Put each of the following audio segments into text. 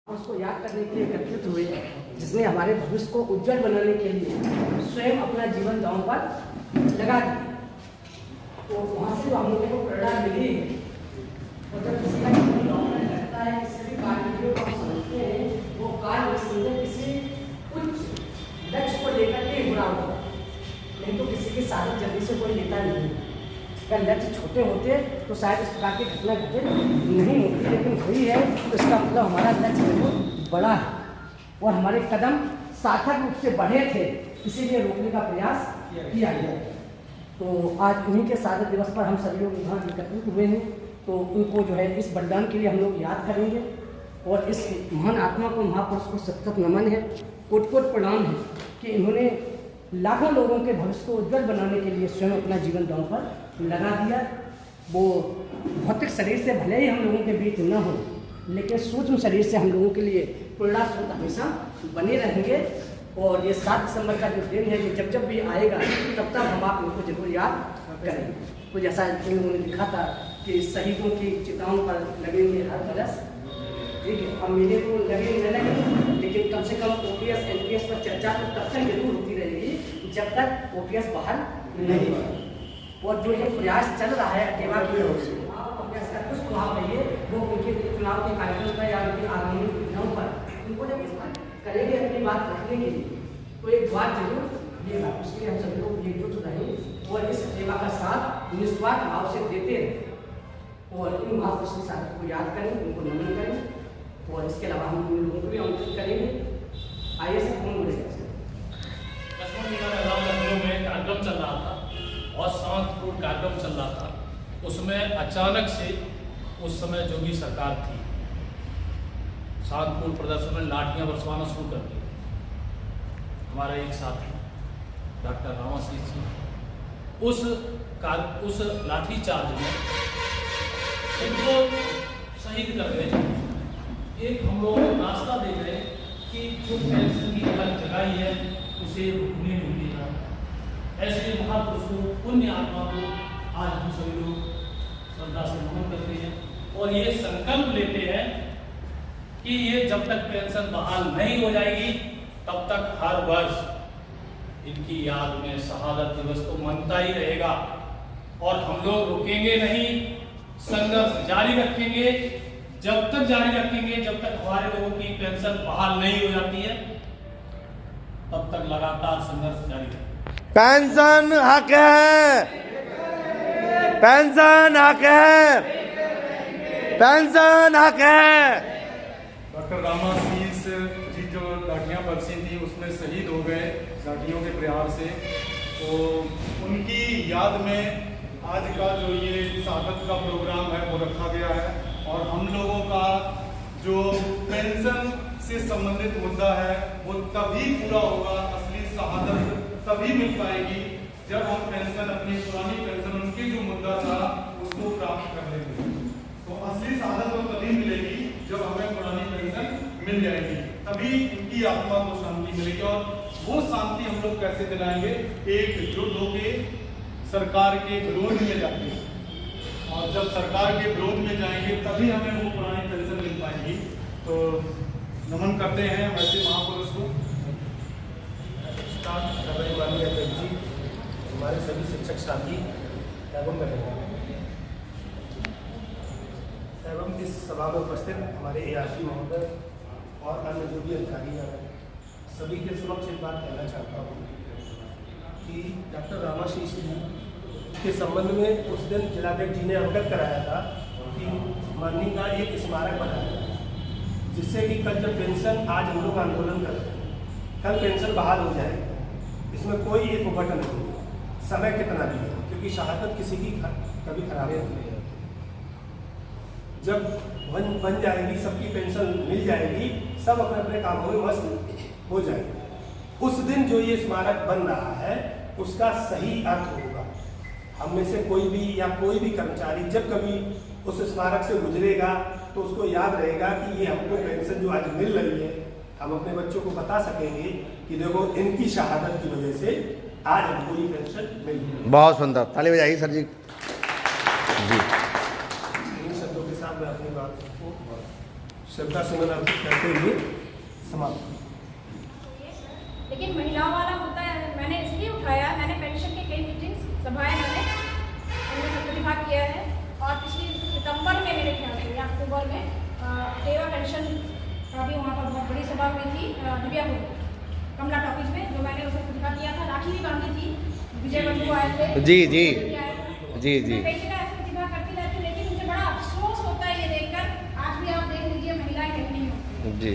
उसको याद करने के लिए एकत्रित हुए, जिसने हमारे भविष्य को उज्जवल बनाने के लिए स्वयं अपना जीवन दांव पर लगा दिया। तो वहाँ से हम लोगों को प्रेरणा मिली। और जब किसी का जीवन दांव पर लगता है, किसी भी कार्य को हम समझते हैं, वो कार्य समझे किसी उच्च लक्ष्य को लेकर के बुरा होगा, नहीं तो किसी की साधन जल्दी से कोई लेता नहीं। अगर लक्ष्य छोटे होते तो शायद इस प्रकार की घटना घटित नहीं होती, लेकिन हुई है तो इसका मतलब हमारा लक्ष्य जरूर बड़ा है और हमारे कदम सार्थक रूप से बढ़े थे, इसीलिए रोकने का प्रयास किया गया। तो आज उन्हीं के साधक दिवस पर हम सभी लोग यहाँ एकत्रित हुए हैं। तो उनको जो है इस बलिदान के लिए हम लोग याद करेंगे और इस महान आत्मा को, महापुरुष को सतत नमन है, कोट कोट प्रणाम है कि इन्होंने लाखों लोगों के भविष्य को उज्जवल बनाने के लिए स्वयं अपना जीवन दांव पर लगा दिया। वो भौतिक शरीर से भले ही हम लोगों के बीच न हो, लेकिन सूक्ष्म शरीर से हम लोगों के लिए प्रेरणा स्रोत हमेशा बने रहेंगे। और ये 7 दिसंबर का जो दिन है, ये जब जब भी आएगा तब तक हम आप उनको जरूर याद करेंगे। तो जैसा इन लोगों ने लिखा था कि शहीदों की चिताओं पर लगेंगे हर बरस, ठीक है। अब मेरे को लगे न लगे, लेकिन कम से कम OPS NPS पर चर्चा तो तब तक जरूर होती रहेगी जब तक OPS बाहर नहीं है। और जो ये प्रयास चल रहा है अकेवा की ओर से, OPS का कुछ प्रभाव नहीं है, वो उनके चुनाव के कार्यक्रम पर या उनकी आगामी योजनाओं पर उनको जब इस्तेमाल करेंगे अपनी बात रखने के लिए, तो एक द्वार जरूर देगा। उसके लिए हम सभी लोग एकजुट रहें और इस सेवा का साथ निस्वार्थ भाव से देते रहें और इन महापुरुष के साथ को याद करें, उनको नमन करें। और इसके अलावा हम उन लोगों को भी आमंत्रित करेंगे। आइए से कौन बोलेगा? में कार्यक्रम चल रहा था और शांतिपूर्ण कार्यक्रम चल रहा था, उसमें अचानक से उस समय जो भी सरकार थी, शांतिपूर्ण प्रदर्शन में लाठियां बरसवाना शुरू कर दी। हमारा एक साथी डॉक्टर रामाशीष जी उस लाठी चार्ज में उनको शहीद कर गए। एक हम लोग रास्ता दे गए कि जो पेंशन की अलग जगाई है उसे रुकने नहीं देना। ऐसे महापुरुष को, पुण्य आत्मा को आज हम सभी लोग श्रद्धा से नमन करते हैं और ये संकल्प लेते हैं कि ये जब तक पेंशन बहाल नहीं हो जाएगी तब तक हर वर्ष इनकी याद में शहादत दिवस तो मनता ही रहेगा और हम लोग रुकेंगे नहीं, संघर्ष जारी रखेंगे। जब तक जारी रखेंगे जब तक हमारे लोगों की पेंशन बहाल नहीं हो जाती है, तब तक लगातार संघर्ष जारी रहेगा। पेंशन हक है, पेंशन हक है, पेंशन हक है। डॉक्टर रामाशीष जी जो लाठियाँ बरसी थी उसमें शहीद हो गए लाठियों के प्रहार से, तो उनकी याद में आज का जो ये शहादत का प्रोग्राम है वो रखा गया है। और हम लोगों का जो पेंशन से संबंधित मुद्दा है वो तभी पूरा होगा, असली शहादत तभी मिल पाएगी जब हम पेंशन, अपनी पुरानी पेंशन, उनकी जो मुद्दा था उसको प्राप्त कर लेंगे। तो असली शहादत तो तभी मिलेगी जब हमें पुरानी पेंशन मिल जाएगी, तभी इनकी आत्मा को शांति मिलेगी। और वो शांति हम लोग कैसे दिलाएंगे? एकजुट होकर सरकार के विरोध में जाते हैं, और जब सरकार के विरोध में जाएंगे तभी हमें वो पुरानी पेंशन मिल पाएगी। तो नमन करते हैं वैसे महापुरुष को। जी, हमारे सभी शिक्षक साथी एवं इस सभा में उपस्थित हमारे ARC महोदय और अन्य जो भी अधिकारी हैं, सभी के समक्ष एक बात कहना चाहता हूँ कि डॉक्टर रामाशीष जी के संबंध में उस दिन जिलाध्यक्ष जी ने अवगत कराया था कि मरनी का एक स्मारक बनाया है, जिससे कि कल जब पेंशन, आज हम लोग आंदोलन कर रहे हैं, कल पेंशन बहाल हो जाएगी। इसमें कोई एक उभट नहीं है, समय कितना भी है, क्योंकि शहादत किसी की कभी खराब नहीं है। जब बन जाएगी, सबकी पेंशन मिल जाएगी, सब अपने अपने कामों में मस्त हो जाएंगे। उस दिन जो ये स्मारक बन रहा है उसका सही अर्थ होगा। हम में से कोई भी या कोई भी कर्मचारी जब कभी उस स्मारक से गुजरेगा तो उसको याद रहेगा कि ये हमको पेंशन जो आज मिल रही है, हम अपने बच्चों को बता सकेंगे कि देखो इनकी शहादत की वजह से आज हमको ये पेंशन मिल रही है। बहुत सुंदर, ताली बजाइए सर जी। इन शब्दों के साथ मैं अपनी बात को श्रद्धा सुमन अर्पित करते हुए समाप्त। लेकिन महिलाओं वाला मुद्दा मैंने इसलिए उठाया, मैंने पेंशन के कई मीटिंग्स सभाएं मैंने प्रतिभाग किया है और पिछली सितंबर में मेरे ख्याल से या अक्टूबर में सेवा पेंशन का भी वहाँ पर बहुत बड़ी सभा हुई थी दिव्यापुर कमला टॉकीज में, जो मैंने उसमें प्रतिभाग किया था। राखी भी बांधी थी, विजय बंधु आए थे, जी जी जी जी। कई जगह ऐसे प्रतिभाग करती रहती, लेकिन मुझे बड़ा अफसोस होता है ये देखकर, आज भी आप देख लीजिए महिलाएं कहीं नहीं होती जी।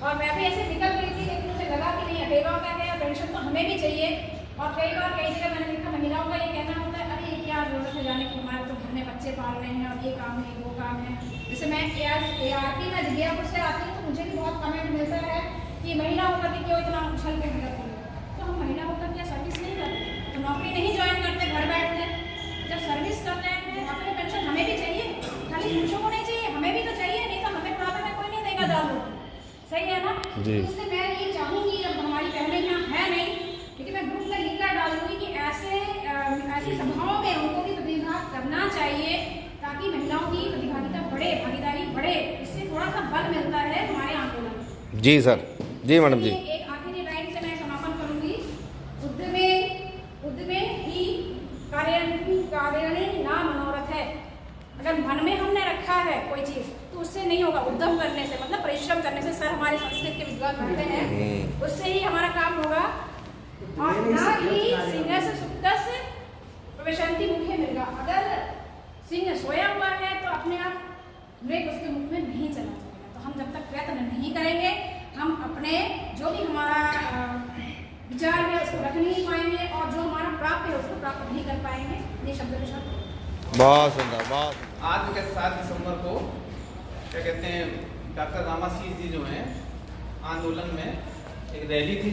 और मैं भी ऐसे निकल गई थी, लेकिन मुझे लगा कि नहीं, अटेवा का है, पेंशन तो हमें भी चाहिए। और कई बार कई जगह मैंने देखा महिलाओं का ये कहना होता है, अरे ये क्या जरूरत है जाने की, हमारे तो घर में बच्चे पाल रहे हैं और ये काम है वो काम है। जैसे मैं ARP में दिव्यापुर से आती हूँ तो मुझे भी बहुत कमेंट मिलता है कि महिला होकर के क्यों इतना उछल के मदद करें। तो हम महिला होकर क्या सर्विस नहीं करते, तो नौकरी नहीं ज्वाइन करते, घर बैठते। जब सर्विस कर रहे हैं वहाँ पर पेंशन हमें भी चाहिए, खाली पुरुषों को नहीं चाहिए, हमें भी तो चाहिए, नहीं तो हमें बुढ़ापे में कोई नहीं देगा दाल रोटी। सही है ना? जी। तो इसलिए मैं ये चाहूँगी, अब हमारी पहले यहाँ है नहीं, लेकिन मैं ग्रुप में लिखकर डालूंगी कि ऐसी सभाओं में उनको भी प्रतिभाग करना चाहिए ताकि महिलाओं की प्रतिभागिता बढ़े, भागीदारी बढ़े। इससे थोड़ा सा बल मिलता है हमारे आंदोलन में। जी सर, जी मैडम जी। एक आखिरी लाइन से मैं समापन करूंगी। उद्यमे ही कार्याणी ना मनोरथ है। अगर मन में हमने रखा है कोई चीज तो उससे नहीं होगा। उद्यम करने से मतलब परिश्रम करने से, सर हमारे संस्कृत के विद्वान कहते हैं, उससे ही हमारा काम होगा। और ना ही सिंह से सुप्तस प्रवेशंती मुखे मिलेगा। अगर सिंह सोया हुआ है तो अपने आप मृग उसके मुख में नहीं चला जाएगा। तो हम जब तक प्रयत्न नहीं करेंगे, हम अपने जो भी हमारा विचार है उसको रख नहीं पाएंगे और जो हमारा प्राप्त है उसको प्राप्त नहीं कर पाएंगे। ये शब्द के साथ बहुत सुंदर, बहुत। आज के 7 दिसंबर को क्या कहते हैं, डॉक्टर रामाशीष जी जो हैं आंदोलन में एक रैली थी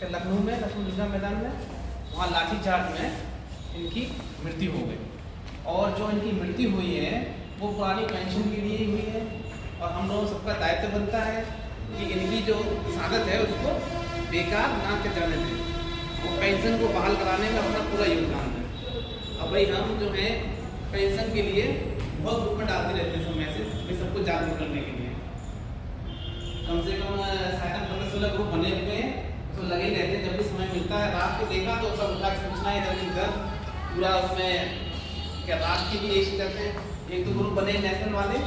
लखनऊ में, लखनऊ जिला मैदान में, वहाँ लाठीचार्ज में इनकी मृत्यु हो गई। और जो इनकी मृत्यु हुई है वो पुरानी पेंशन के लिए ही हुई है। और हम लोगों सबका दायित्व बनता है कि इनकी जो शहादत है उसको बेकार ना कर जाने दें, वो पेंशन को बहाल कराने में अपना पूरा योगदान दें। अब भाई हम जो है पेंशन के लिए बहुत ग्रुप में डालते रहते हैं सब मैसेज, भाई सबको जागरूक करने के लिए। कम से कम 15-16 ग्रुप बने हुए हैं, तो लगे ही रहते हैं। जब भी समय मिलता है, रात को देखा तो सब उठा के सूचनाएं इधर उधर पूरा उसमें क्या रात की भी यही करते हैं। 1-2 ग्रुप बने नेशनल वाले,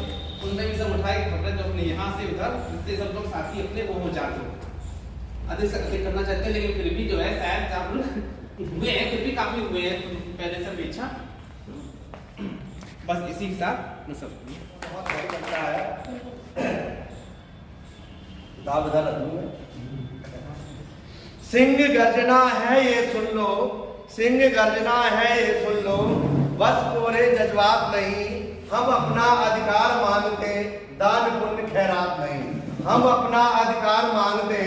उनमें भी सब उठाए खबर जो अपने यहाँ से उधर, जिससे सब लोग साथी अपने वो हो जाते हैं। अधिक से अधिक करना चाहते हैं, लेकिन फिर भी जो है शायद जागरूक हुए हैं, फिर भी काफी हुए हैं पहले से अपेक्षा। बस इसी के साथ मैं सब बहुत भारी लगता है। दावदार में सिंह गर्जना है ये सुन लो, सिंह गर्जना है ये सुन लो, बस कोरे जज्बात नहीं, हम अपना अधिकार मांगते, दान पुण्य खैरात नहीं। हम अपना अधिकार मांगते,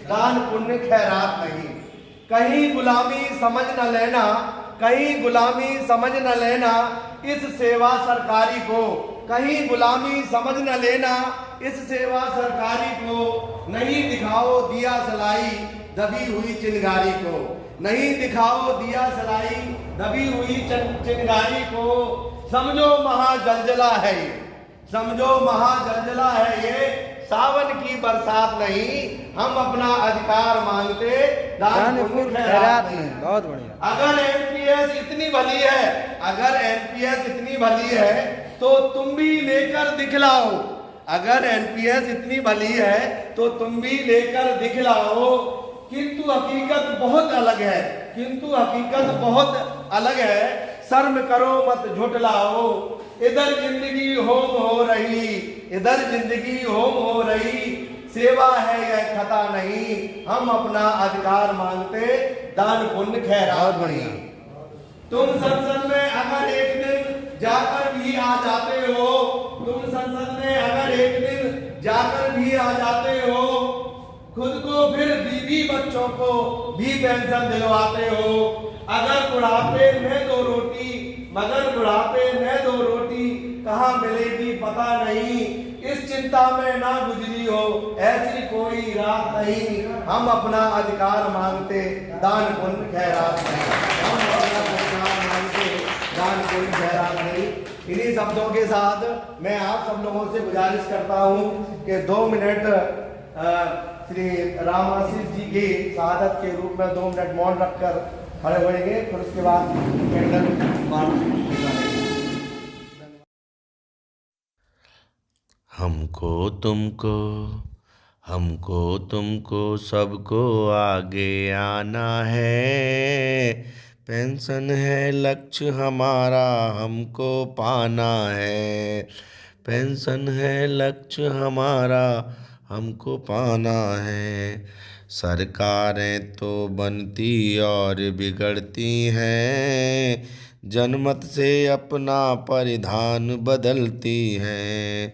दान पुण्य खैरात नहीं। कहीं गुलामी समझ न लेना, कहीं गुलामी समझ न लेना इस सेवा सरकारी को, कहीं गुलामी समझ न लेना इस सेवा सरकारी को। नहीं दिखाओ दिया सलाई दबी हुई चिंगारी को, नहीं दिखाओ दिया सलाई दबी हुई चिंगारी को। समझो महाजलजला है ये, समझो महाजलजला है ये, सावन की बरसात नहीं। हम अपना अधिकार मांगते, दान पुण्य खैरात नहीं। बहुत बढ़िया। अगर एनपीएस इतनी भली है, अगर एनपीएस इतनी भली है तो तुम भी लेकर दिखलाओ। अगर एनपीएस इतनी भली है तो तुम भी लेकर दिखलाओ। किंतु हकीकत बहुत अलग है, किंतु हकीकत बहुत अलग है। शर्म करो मत झुठलाओ, इधर जिंदगी होम हो रही, इधर जिंदगी होम हो रही। सेवा है यह खता नहीं, हम अपना अधिकार मांगते, दान पुण्य खैरात नहीं। तुम संसद में अगर एक दिन जाकर भी आ जाते हो, तुम संसद में अगर एक दिन जाकर भी आ जाते हो, खुद को फिर बीवी बच्चों को भी पेंशन दिलवाते हो। अगर बुढ़ापे में 2 रोटी, मगर बुढ़ापे में 2 रोटी कहाँ मिलेगी पता नहीं। इस चिंता में ना गुजरी हो ऐसी कोई रात नहीं। हम अपना अधिकार मांगते, दान पुण्य खैरात नहीं। हम अपना अधिकार मांगते, दान पुण्य खैरात नहीं। इन्हीं शब्दों के साथ मैं आप सब लोगों से गुजारिश करता हूं कि 2 मिनट श्री रामाशीष जी की शहादत के रूप में 2 मिनट मौन रखकर खड़े होएंगे, फिर उसके बाद कैंडल मार्च निकालेंगे। हमको तुमको सबको आगे आना है। पेंशन है लक्ष्य हमारा, हमको पाना है। पेंशन है लक्ष्य हमारा, हमको पाना है। सरकारें तो बनती और बिगड़ती हैं, जनमत से अपना परिधान बदलती हैं।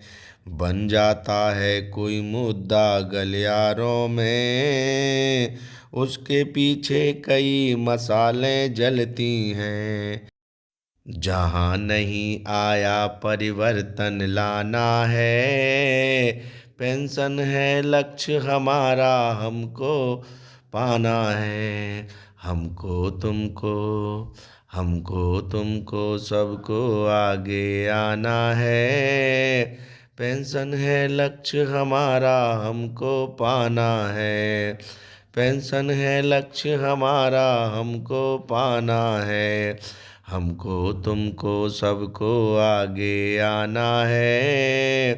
बन जाता है कोई मुद्दा गलियारों में, उसके पीछे कई मसालें जलती हैं। जहाँ नहीं आया परिवर्तन लाना है। पेंशन है लक्ष्य हमारा, हमको पाना है। हमको तुमको सबको आगे आना है। पेंशन है लक्ष्य हमारा, हमको पाना है। पेंशन है लक्ष्य हमारा, हमको पाना है। हमको तुमको सबको आगे आना है।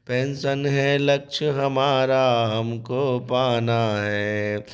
पेंशन है लक्ष्य हमारा, हमको पाना है।